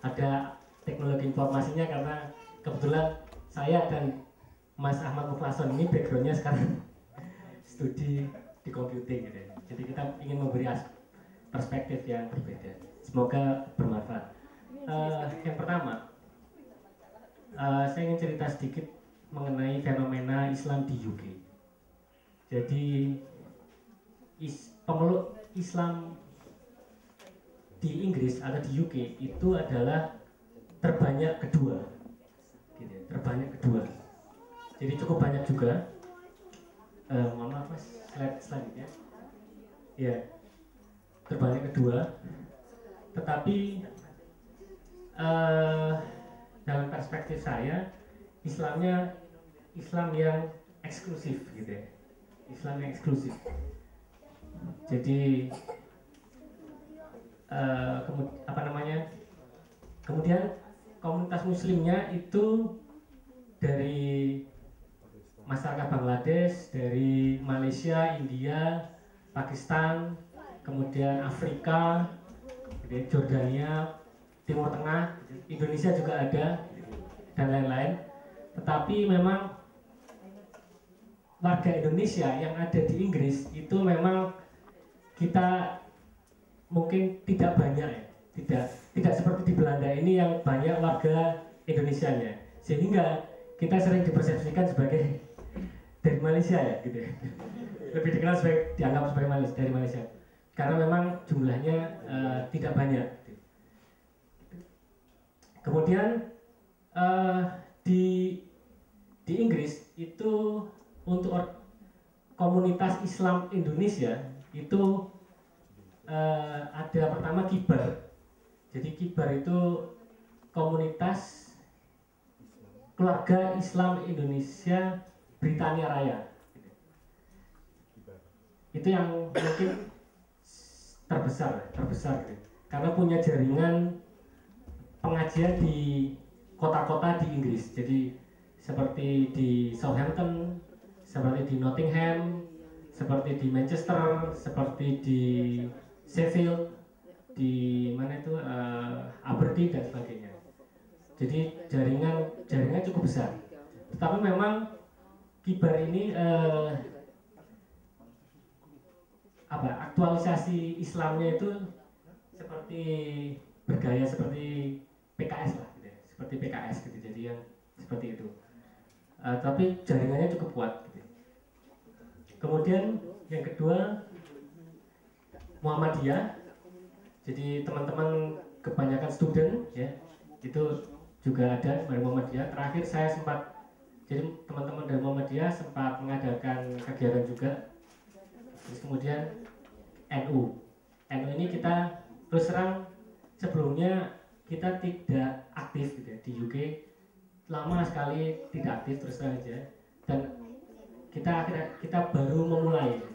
ada teknologi informasinya, karena kebetulan saya dan Mas Ahmad Mukhlason ini backgroundnya sekarang studi di computing gitu ya. Jadi kita ingin memberi perspektif yang berbeda. Semoga bermanfaat. Yang pertama, saya ingin cerita sedikit mengenai fenomena Islam di UK. Jadi pemeluk Islam di Inggris atau di UK itu adalah terbanyak kedua, gitu ya, terbanyak kedua. Jadi cukup banyak juga. Mohon maaf Mas, slide selanjutnya. Ya, terbanyak kedua. Tetapi dalam perspektif saya, Islam yang eksklusif, gitu ya. Islam yang eksklusif. Jadi kemudian komunitas Muslimnya itu dari masyarakat Bangladesh, dari Malaysia, India, Pakistan, kemudian Afrika, Jordania, Timur Tengah, Indonesia juga ada, dan lain-lain. Tetapi memang warga Indonesia yang ada di Inggris itu memang kita mungkin tidak banyak ya, tidak seperti di Belanda ini yang banyak warga Indonesianya, sehingga kita sering dipersepsikan sebagai dari Malaysia ya, gitu ya. Lebih dikenal dianggap sebagai dari Malaysia, karena memang jumlahnya tidak banyak. Kemudian di Inggris itu untuk komunitas Islam Indonesia itu ada pertama Kibar. Jadi Kibar itu komunitas keluarga Islam Indonesia Britania Raya. Itu yang mungkin terbesar gitu. Karena punya jaringan pengajian di kota-kota di Inggris. Jadi seperti di Southampton, seperti di Nottingham, seperti di Manchester, seperti di Sheffield, di mana itu Aberdeen dan sebagainya. Jadi jaringan cukup besar. Tetapi memang Kibar ini aktualisasi Islamnya itu seperti bergaya seperti PKS lah, gitu ya. Seperti PKS gitu. Jadi yang seperti itu. Tapi jaringannya cukup kuat. Gitu. Kemudian yang kedua Muhammadiyah. Jadi teman-teman kebanyakan student ya, itu juga ada dari Muhammadiyah. Terakhir saya sempat, jadi teman-teman dari Muhammadiyah sempat mengadakan kegiatan juga. Terus kemudian NU ini kita terus terang sebelumnya kita tidak aktif gitu ya, di UK lama sekali tidak aktif terus terang aja, dan kita baru memulai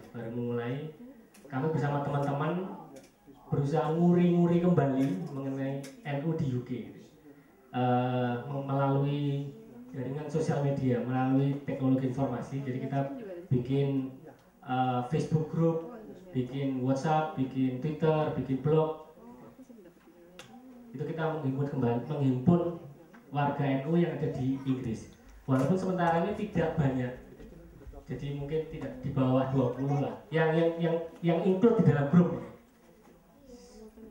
kami bersama teman-teman berusaha nguri-nguri kembali mengenai NU di UK gitu. Melalui jaringan sosial media, melalui teknologi informasi. Jadi kita bikin Facebook group, bikin WhatsApp, bikin Twitter, bikin blog. Itu kita menghimpun warga NU yang ada di Inggris. Walaupun sementara ini tidak banyak, jadi mungkin tidak di bawah 20 lah yang include di dalam grup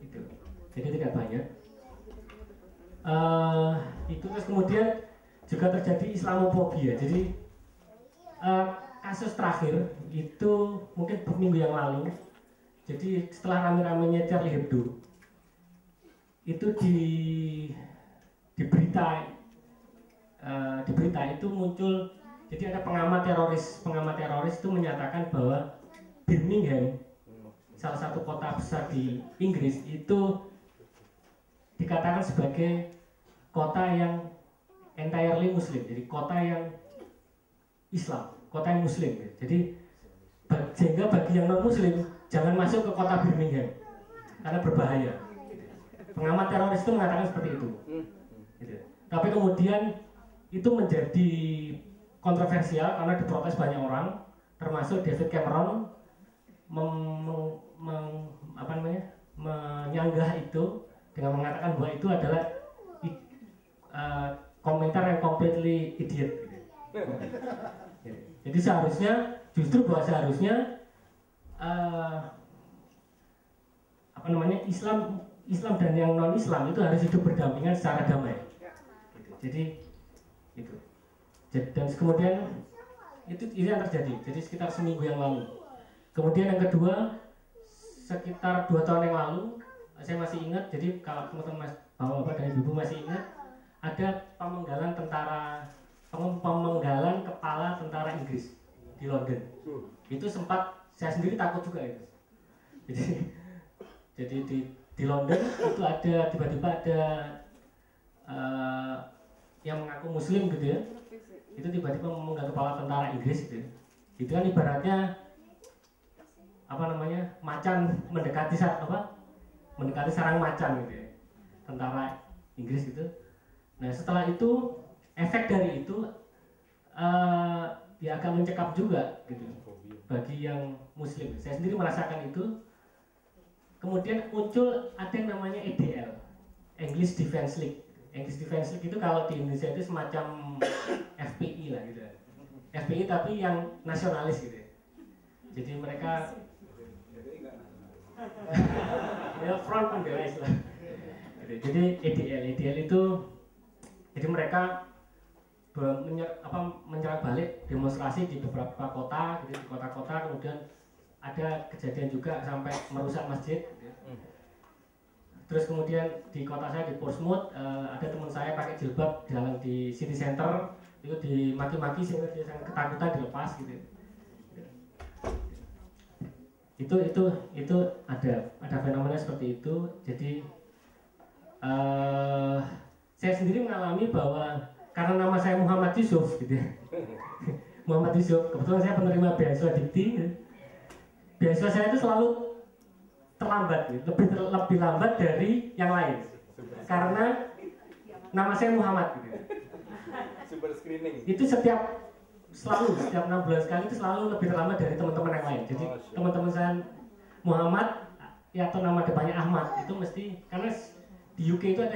itu. Jadi tidak banyak. Itu terus kemudian juga terjadi Islamofobia. Jadi kasus terakhir itu mungkin minggu yang lalu. Jadi setelah rame-ramenya Charlie Hebdo, itu di berita itu muncul. Jadi ada pengamat teroris itu menyatakan bahwa Birmingham, salah satu kota besar di Inggris, itu dikatakan sebagai kota yang entirely Muslim. Jadi kota yang Islam, kota yang Muslim. Jadi sehingga bagi yang non Muslim jangan masuk ke kota Birmingham karena berbahaya. Pengamat teroris itu mengatakan seperti itu. Gitu. Tapi kemudian itu menjadi kontroversial karena diprotes banyak orang, termasuk David Cameron menyanggah itu dengan mengatakan bahwa itu adalah komentar yang completely idiot gitu. Jadi seharusnya justru bahwa seharusnya apa namanya Islam dan yang non Islam itu harus hidup berdampingan secara damai. Jadi itu. Dan kemudian itu yang terjadi. Jadi sekitar seminggu yang lalu. Kemudian yang kedua sekitar 2 tahun yang lalu saya masih ingat. Jadi kalau teman-teman bapak dan ibu masih ingat ada pemenggalan kepala tentara Inggris di London. Itu sempat saya sendiri takut juga itu. Jadi di London itu ada tiba-tiba ada yang mengaku Muslim gitu ya. Itu tiba-tiba memenggal kepala tentara Inggris gitu. Itu kan ibaratnya apa namanya macan mendekati sarang macan gitu ya. Tentara Inggris gitu. Nah setelah itu efek dari itu ya agak mencekap juga gitu bagi yang Muslim. Saya sendiri merasakan itu. Kemudian muncul ada yang namanya EDL, English Defense League. English Defense League itu kalau di Indonesia itu semacam FPI lah gitu. FPI tapi yang nasionalis gitu. Jadi mereka ya front pembela Islam. Jadi EDL itu jadi mereka menyerang balik demonstrasi di beberapa kota, gitu, di kota-kota, kemudian ada kejadian juga sampai merusak masjid. Gitu. Terus kemudian di kota saya di Portsmouth ada teman saya pakai jilbab jalan di city center itu dimaki-maki sehingga dia sangat ketakutan dilepas gitu. Itu ada fenomena seperti itu. Jadi saya sendiri mengalami bahwa karena nama saya Muhammad Yusuf gitu. Muhammad Yusuf, kebetulan saya penerima beasiswa Dikti. Beasiswa saya itu selalu terlambat, gitu. lebih lambat dari yang lain, karena nama saya Muhammad. Gitu. Super screening. Itu setiap 6 bulan sekali itu selalu lebih terlambat dari teman-teman yang lain. Jadi teman-teman saya Muhammad ya atau nama depannya Ahmad itu mesti karena di UK itu ada